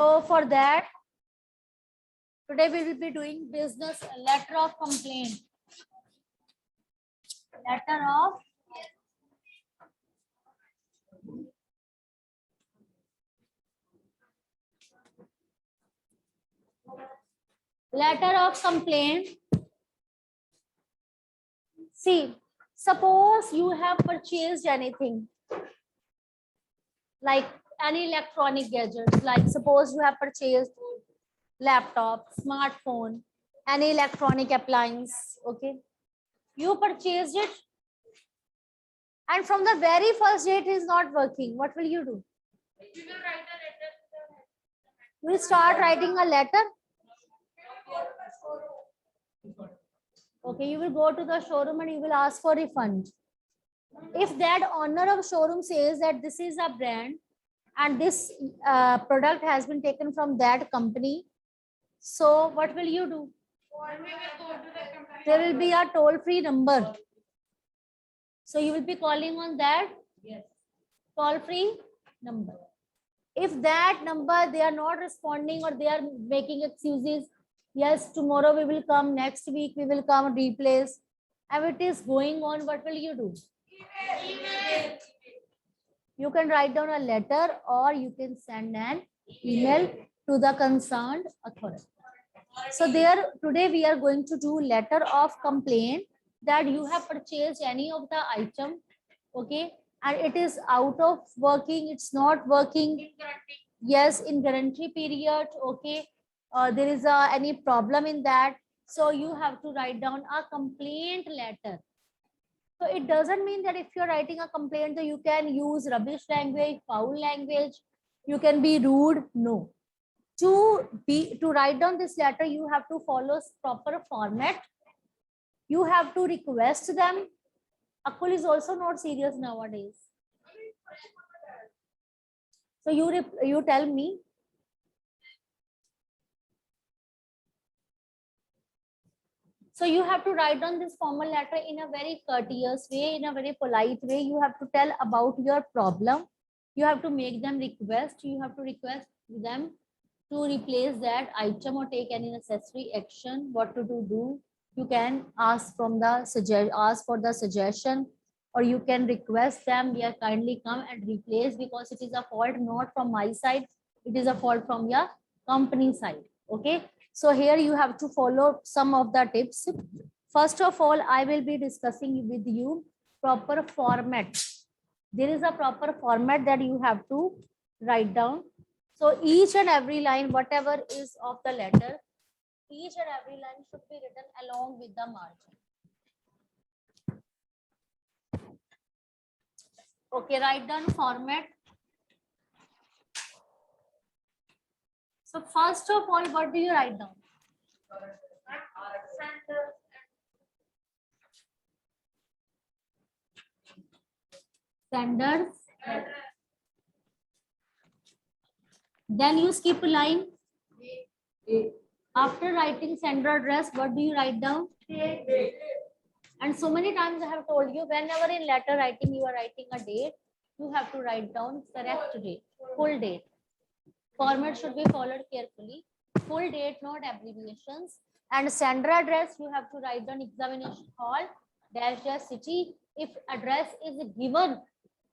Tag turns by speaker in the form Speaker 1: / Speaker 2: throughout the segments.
Speaker 1: So for that, today we will be doing business letter of complaint. Letter of complaint. See, suppose you have purchased anything like any electronic gadgets, like suppose you have purchased laptop, smartphone, any electronic appliance, okay? You purchased it and from the very first day it is not working. What will you do?
Speaker 2: We will write a letter.
Speaker 1: You will start writing a letter. Okay, you will go to the showroom and you will ask for refund. If that owner of showroom says that this is a brand and this product has been taken from that company, so what will you do?
Speaker 2: We will go to the company.
Speaker 1: There will be a toll-free number. So you will be calling on that toll-free number. If that number they are not responding or they are making excuses, yes, tomorrow we will come, next week we will come, replace, and it is going on, what will you do?
Speaker 2: Email.
Speaker 1: You can write down a letter or you can send an email to the concerned authority. So there, today we are going to do letter of complaint that you have purchased any of the item, okay, and it is out of working, it's not working. Yes, in guarantee period, okay, there is any problem in that. So you have to write down a complaint letter. So it doesn't mean that if you're writing a complaint that you can use rubbish language, foul language, you can be rude. No. To write down this letter, you have to follow proper format. You have to request them. Akul is also not serious nowadays. So you tell me. So you have to write down this formal letter in a very courteous way, in a very polite way. You have to tell about your problem. You have to make them request. You have to request them to replace that item or take any necessary action. What to do? You can ask for the suggestion, or you can request them. Yeah, kindly come and replace because it is a fault not from my side. It is a fault from your company side. Okay. So here you have to follow some of the tips. First of all, I will be discussing with you proper format. There is a proper format that you have to write down. So each and every line, whatever is of the letter, each and every line should be written along with the margin. Okay, write down format. So first of all, what do you write down? Senders. Then you skip a line. After writing sender address, what do you write down? And so many times I have told you, whenever in letter writing you are writing a date, you have to write down correct date, full date. Format should be followed carefully. Full date, not abbreviations. And sender address, you have to write down examination hall, dash city. If address is given,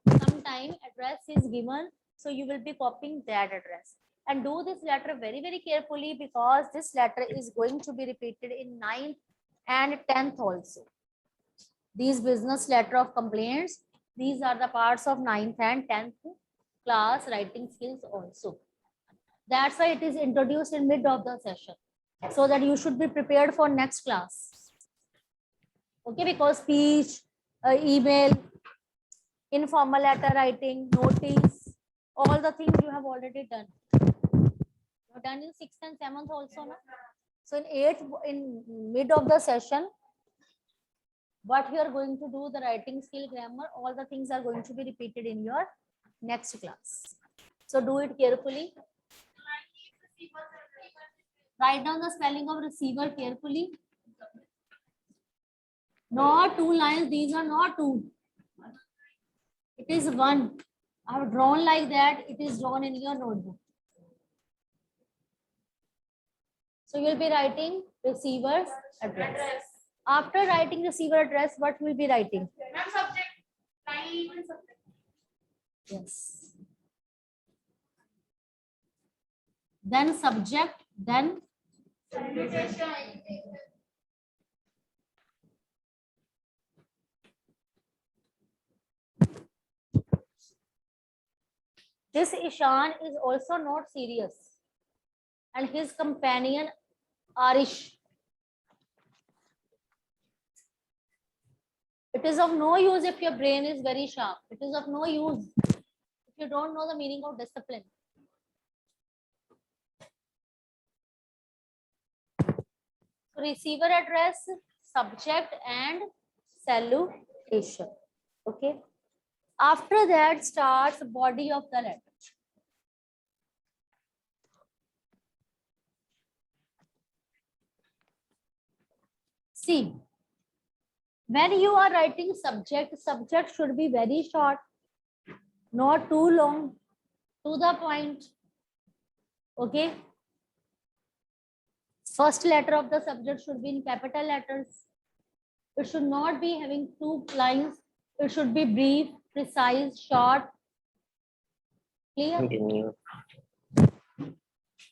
Speaker 1: sometime address is given, so you will be copying that address. And do this letter very, very carefully because this letter is going to be repeated in 9th and 10th also. These business letter of complaints, these are the parts of 9th and 10th class writing skills also. That's why it is introduced in mid of the session, so that you should be prepared for next class. Okay, because speech, email, informal letter writing, notice, all the things you have already done. You have done in 6th and 7th also, no? So in 8th, in mid of the session, what you are going to do, the writing skill, grammar, all the things are going to be repeated in your next class. So do it carefully. Write down the spelling of receiver carefully. Not 2 lines, these are not 2. It is 1. I have drawn like that, it is drawn in your notebook. So you will be writing receiver's address. After writing receiver address, what will be writing?
Speaker 2: Ma'am, subject. Line and subject.
Speaker 1: Yes. Then subject, then
Speaker 2: Salutation.
Speaker 1: this Ishan is also not serious, and his companion Arish. It is of no use if your brain is very sharp. It is of no use if you don't know the meaning of discipline. So receiver address, subject, and salutation. Okay. After that starts body of the letter. See, when you are writing subject, subject should be very short, not too long, to the point. Okay. First letter of the subject should be in capital letters. It should not be having 2 lines. It should be brief, precise, short. Clear?
Speaker 3: Continue.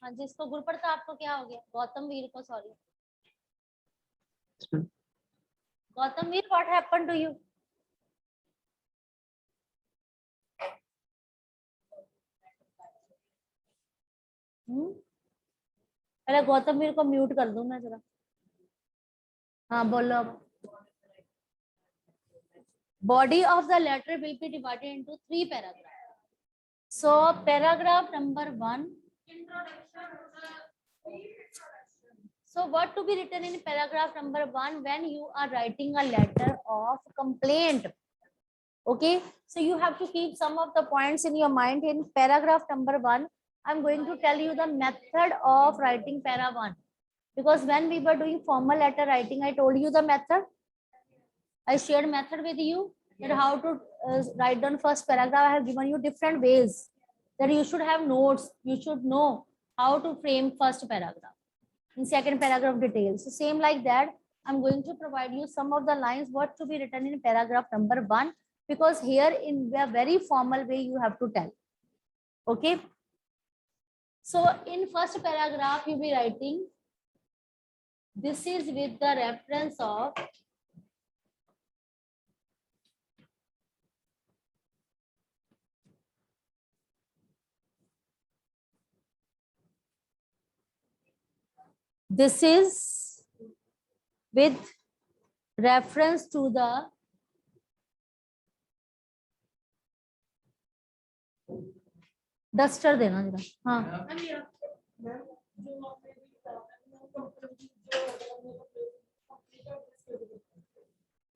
Speaker 1: हाँ जिसको गुरप्रताप को क्या हो गया? गौतम वीर को sorry. Gautam Veer, what happened to you? पहले गौतम वीर को mute कर दूं मैं जरा. हाँ बोलो. Body of the letter will be divided into 3 paragraphs. So paragraph number 1. So what to be written in paragraph number 1 when you are writing a letter of complaint? Okay, so you have to keep some of the points in your mind. In paragraph number 1, I'm going to tell you the method of writing para 1. Because when we were doing formal letter writing, I told you the method. I shared method with you that how to write down first paragraph. I have given you different ways that you should have notes. You should know how to frame first paragraph. In second paragraph details. So same like that, I'm going to provide you some of the lines what to be written in paragraph number 1, because here in a very formal way you have to tell. Okay. So in first paragraph you'll be writing, this is with the reference of this is with reference to the duster देना जरा. हाँ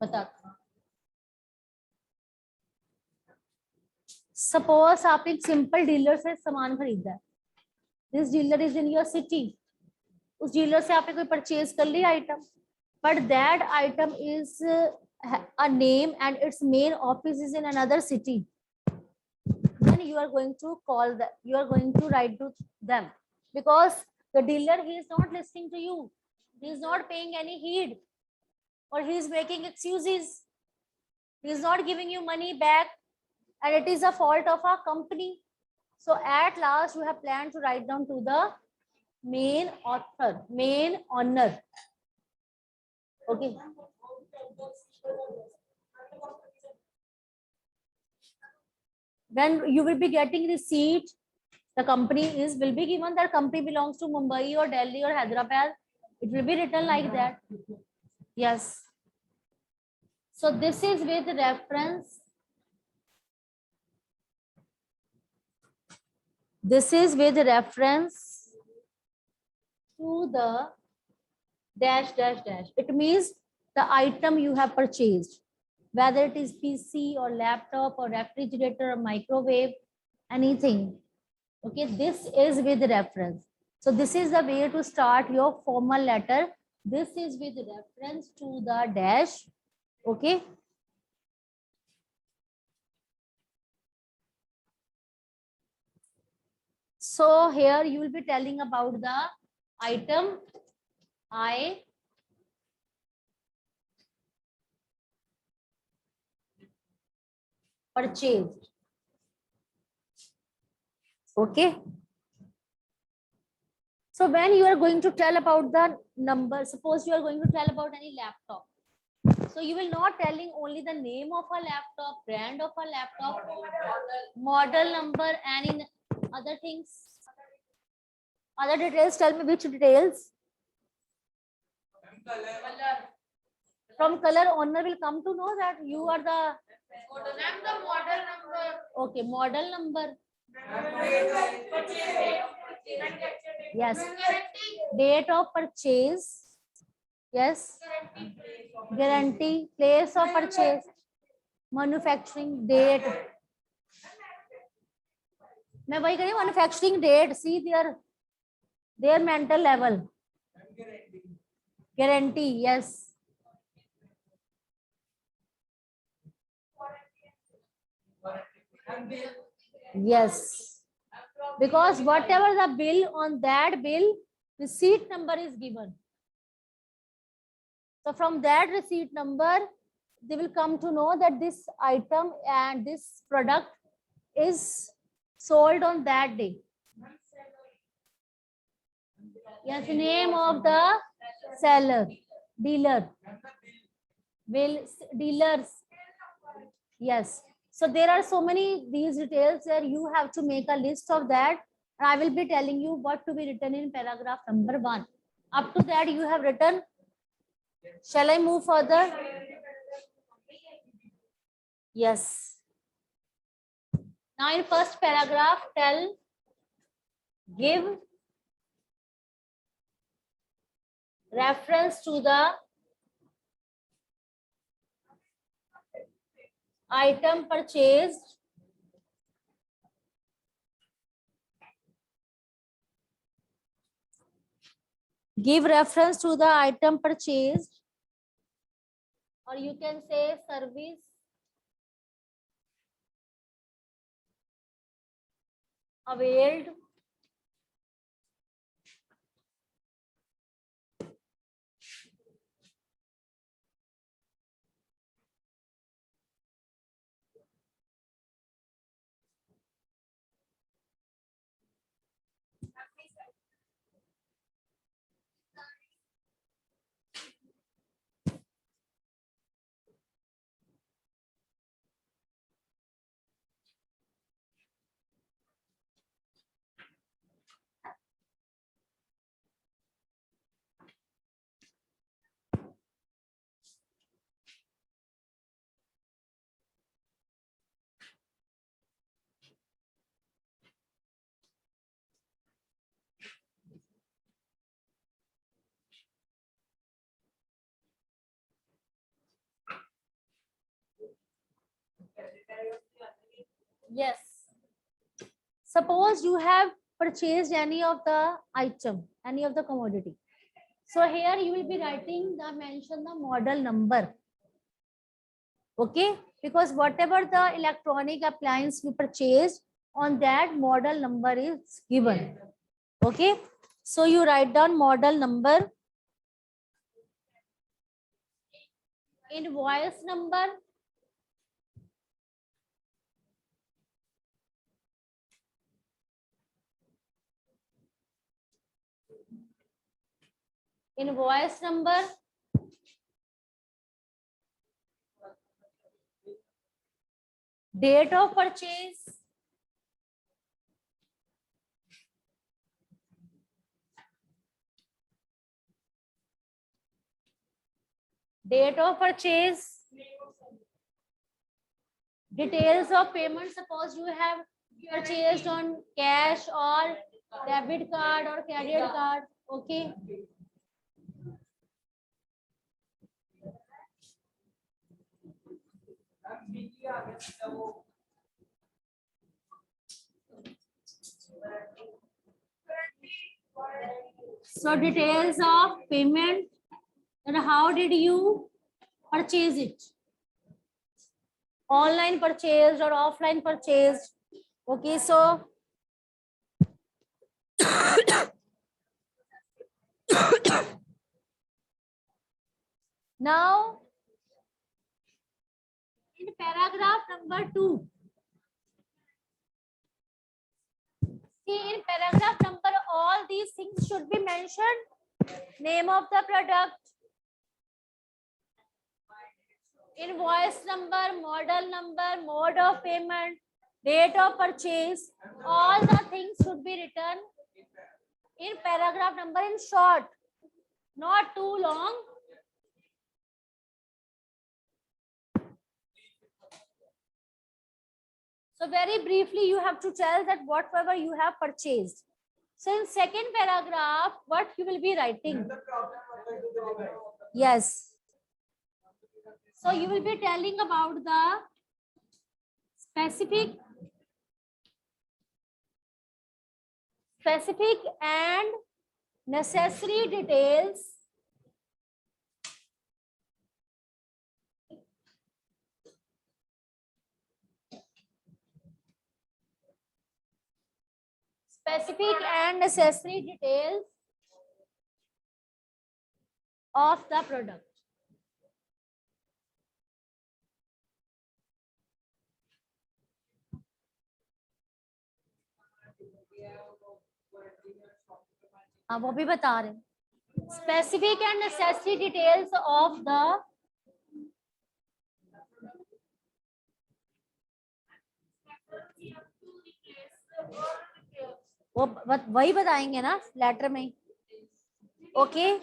Speaker 1: बता. Suppose आप एक simple dealer से सामान खरीदा है. This dealer is in your city. उस डीलर से आपने कोई परचेज कर लिया item, but that item is a name and its main office is in another city. Then you are going to call that, you are going to write to them, because the dealer, he is not listening to you, he is not paying any heed, or he is making excuses, he is not giving you money back, and it is a fault of our company. So at last you have planned to write down to the main author, main owner. Okay. When you will be getting receipt, the company will be given that company belongs to Mumbai or Delhi or Hyderabad. It will be written like that. Yes. So this is with reference. This is with reference to the dash dash dash. It means the item you have purchased, whether it is PC or laptop or refrigerator or microwave, anything. Okay, this is with reference. So this is the way to start your formal letter. This is with reference to the dash. Okay. So here you will be telling about the item I purchased. Okay. So when you are going to tell about the number, suppose you are going to tell about any laptop. So you will not telling only the name of a laptop, brand of a laptop, model number, and in other things, other details. Tell me which details. From color, owner will come to know that you are the. Okay, model number. Yes. Date of purchase. Yes. Guarantee. Place of purchase. Manufacturing date. मैं वही कह रही हूँ manufacturing date. See their mental level. Guarantee. Yes. Yes. Because whatever the bill, on that bill, receipt number is given. So from that receipt number, they will come to know that this item and this product is sold on that day. Yes, name of the seller, dealer, dealers. Yes. So there are so many these details where you have to make a list of that. And I will be telling you what to be written in paragraph number 1. Up to that you have written. Shall I move further? Yes. Now in first paragraph, give reference to the item purchased give reference to the item purchased, or you can say service availed Yes. Suppose you have purchased any of the item, any of the commodity. So here you will be writing mention the model number. Okay, because whatever the electronic appliance you purchased, on that model number is given. Okay, so you write down model number, invoice number, date of purchase, details of payment. Suppose you have purchased on cash or debit card or credit card. Okay. So details of payment and how did you purchase it? Online purchased or offline purchased? Okay, so Now, in paragraph number 2, see, in paragraph number, all these things should be mentioned. Name of the product, invoice number, model number, mode of payment, date of purchase, all the things should be written in paragraph number in short, not too long. So very briefly, you have to tell that whatever you have purchased. So in second paragraph, what you will be writing? Yes. So you will be telling about the specific and necessary details of the product. हाँ वो भी बता रहे हैं. Specific and necessary details of the वो वही बताएंगे ना लेटर में. Okay.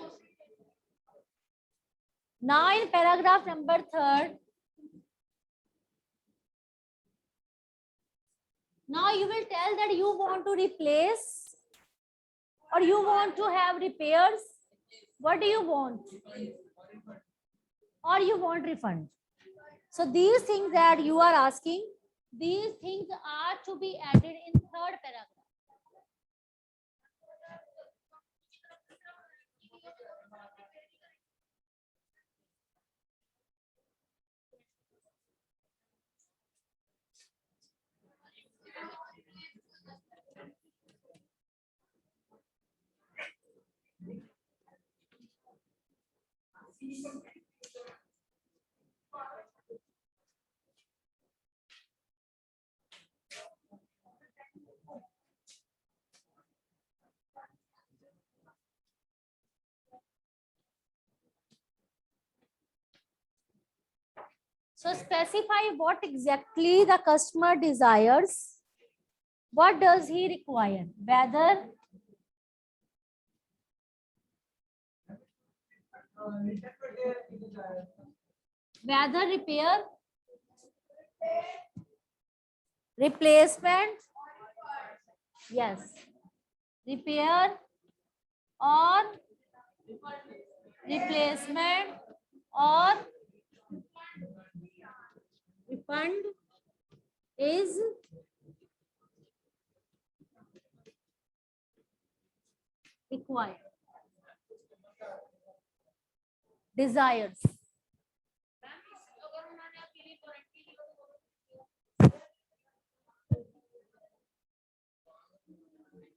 Speaker 1: Now in paragraph number 3, now you will tell that you want to replace or you want to have repairs. What do you want? Or you want refund. So these things that you are asking, these things are to be added in third paragraph. So specify what exactly the customer desires. What does he require? Whether repair, replacement, yes, repair or replacement or refund is required. Desires.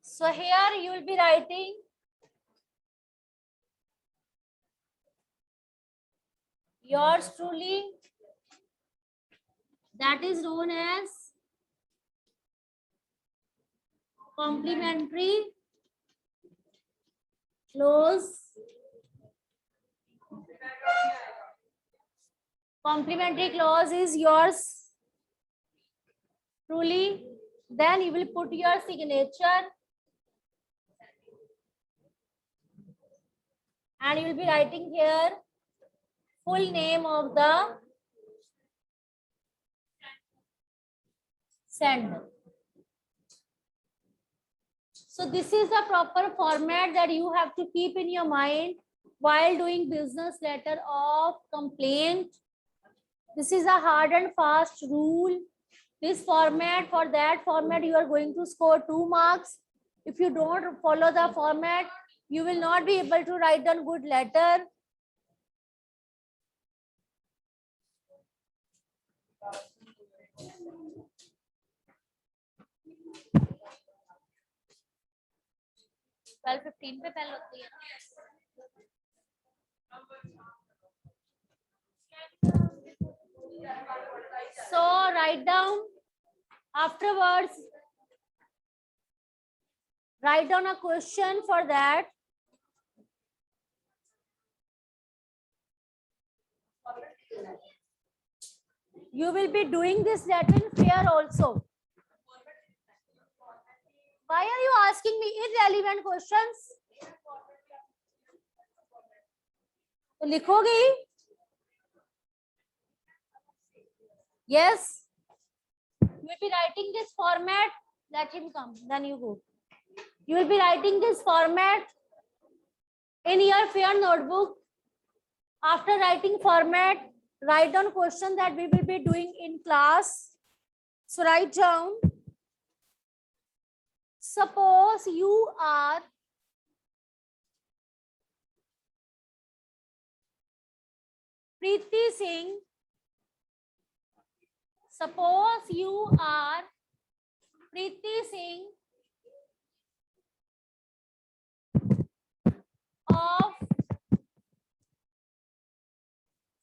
Speaker 1: So here you will be writing yours truly, that is known as complimentary clause. Complimentary clause is yours truly. Then you will put your signature and you will be writing here full name of the sender. So this is the proper format that you have to keep in your mind while doing business letter of complaint. This is a hard and fast rule. This format, for that format, you are going to score 2 marks. If you don't follow the format, you will not be able to write down good letter. Well, 15 पे पहले होती है. So write down afterwards. Write down a question for that. You will be doing this Latin fair also. Why are you asking me irrelevant questions? तो लिखोगे ही? Yes. You will be writing this format. Let him come. Then you go. You will be writing this format in your fair notebook. After writing format, write down question that we will be doing in class. So write down. Suppose you are Preeti Singh. Suppose you are Preeti Singh of.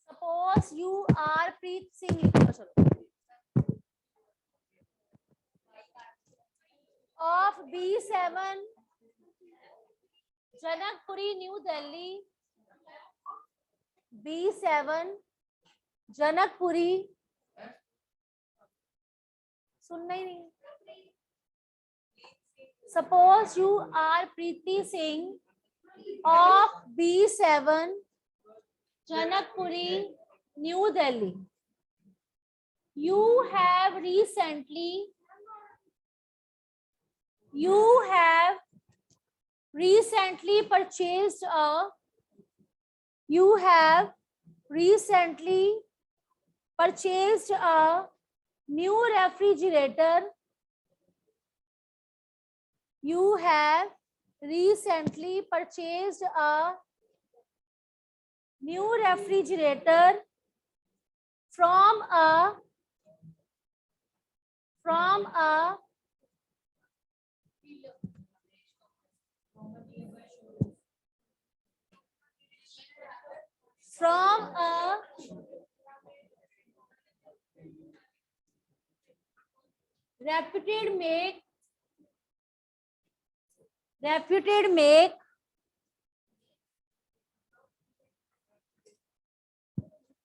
Speaker 1: Suppose you are Preet Singh. Of B7, Janakpuri, New Delhi. B7, Janakpuri. सुनना ही नहीं. Suppose you are Preeti Singh of B7, Janakpuri, New Delhi. You have recently purchased a new refrigerator. You have recently purchased a new refrigerator from a reputed make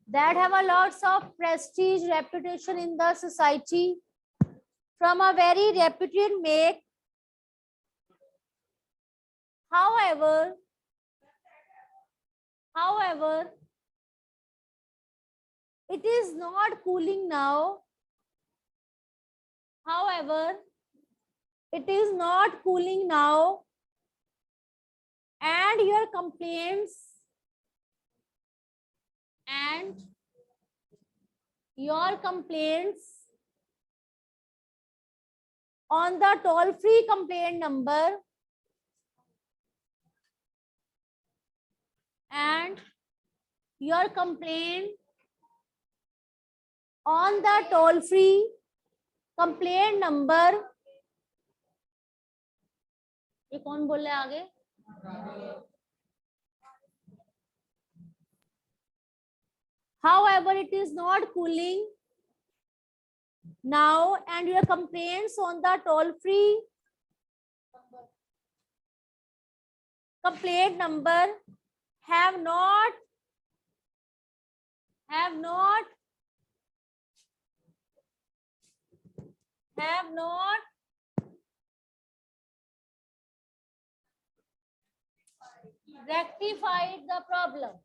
Speaker 1: that have a lots of prestige reputation in the society, from a very reputed make. However, it is not cooling now. And your complaints on the toll-free complaint number and your complaint on the toll-free complaint number. ये कौन बोल रहा है आगे? However, it is not cooling now, and your complaints on the toll-free complaint number have not rectified the problem.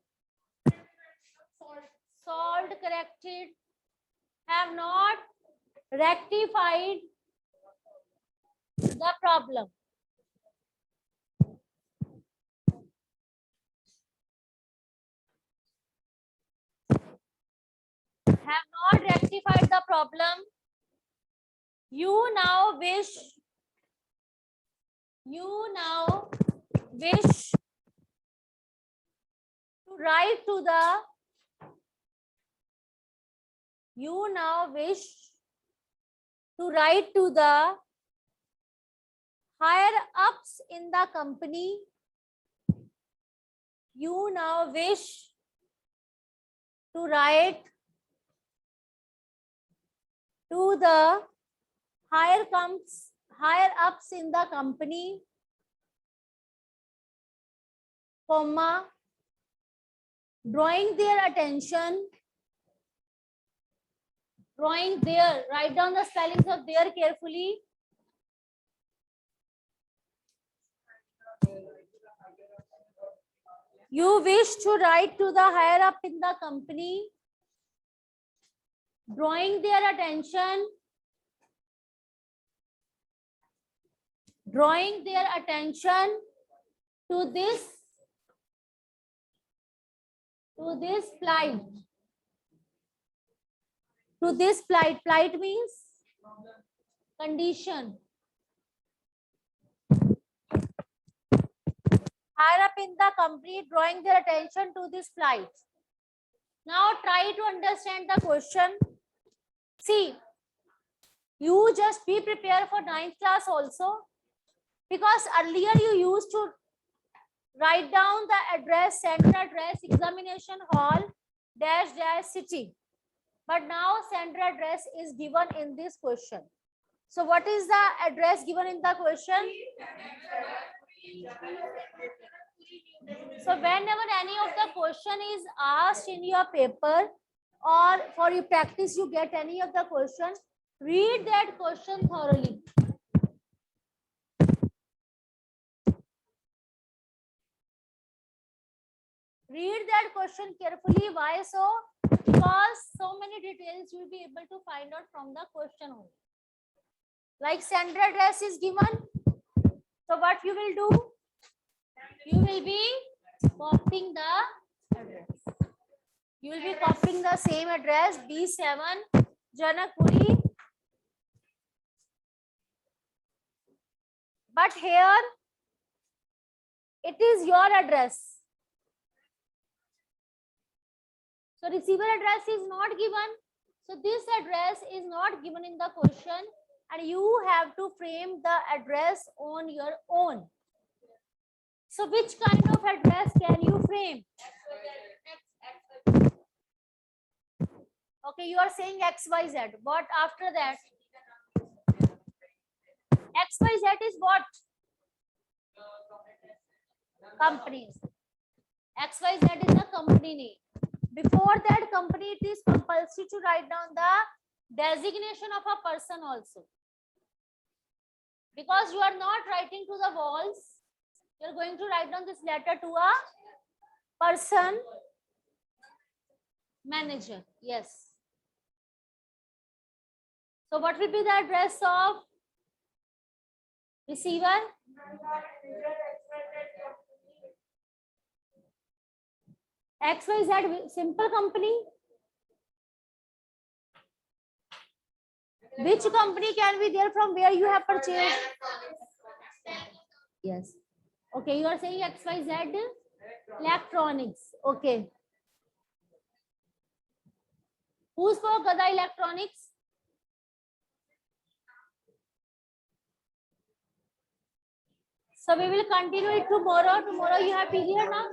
Speaker 1: Solved, corrected, have not rectified the problem. Have not rectified the problem. You now wish to write to the higher ups in the company. You now wish to write to the higher ups in the company, comma, drawing their attention, write down the spellings of their carefully. You wish to write to the higher up in the company, drawing their attention to this plight. Plight means condition. Higher up in the company, drawing their attention to this plight. Now try to understand the question. See, you just be prepared for 9th class also, because earlier you used to write down the address, center address, examination hall, dash dash city. But now center address is given in this question. So what is the address given in the question? So whenever any of the question is asked in your paper, or for your practice you get any of the question, read that question thoroughly. Read that question carefully. Why so? Because so many details you will be able to find out from the question only. Like center address is given. So what you will do? You will be copying the address. You will be copying the same address, B7, Janakpuri. But here, it is your address. So receiver address is not given. So this address is not given in the question, and you have to frame the address on your own. So which kind of address can you frame? Okay, you are saying XYZ. What after that? XYZ is what? Companies. XYZ is the company name. Before that company, it is compulsory to write down the designation of a person also. Because you are not writing to the walls, you are going to write down this letter to a person, manager. Yes. So what will be the address of receiver? XYZ, simple company. Which company can be there from where you have purchased? Yes. Okay, you are saying XYZ Electronics. Okay. Who's for Gada Electronics? So we will continue it tomorrow. Tomorrow you have period now.